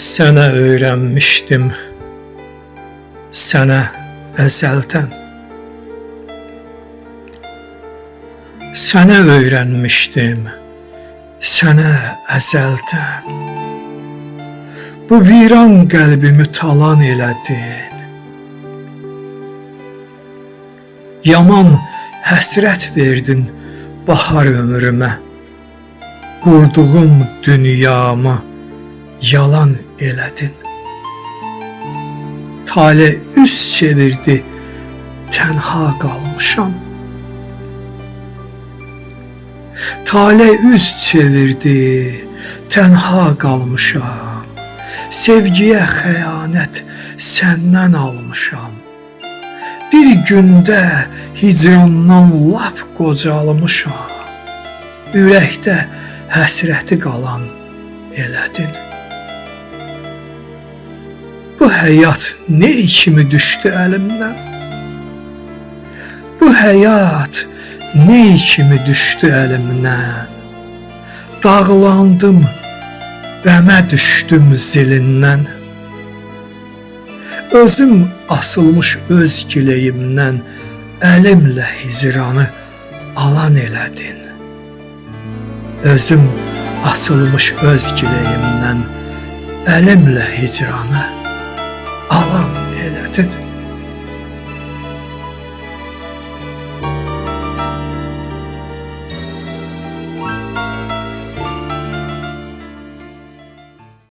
Sənə öyrənmişdim, sənə əzəldən. Sənə öyrənmişdim, sənə əzəldən. Bu viran qəlbimi talan elədin. Yaman həsrət verdin bahar ömrümə. Qurduğum dünyamı yalan elədin. Tale üz çevirdi, tənha qalmışam. Tale üz çevirdi, tənha qalmışam. Sevgiyə xəyanət səndən almışam. Bir gündə hicrandan lap qocalmışam. Ürəkdə həsrəti qalan elədin. Bu həyat ne kimi düşdü əlimdən? Bu həyat ne kimi düşdü əlimdən? Dağlandım, qəmə düşdüm zilindən. Özüm asılmış öz gileyimdən, əlimlə hicranı alan elədin. Özüm asılmış öz gileyimdən, əlimlə hicranı alan elədin.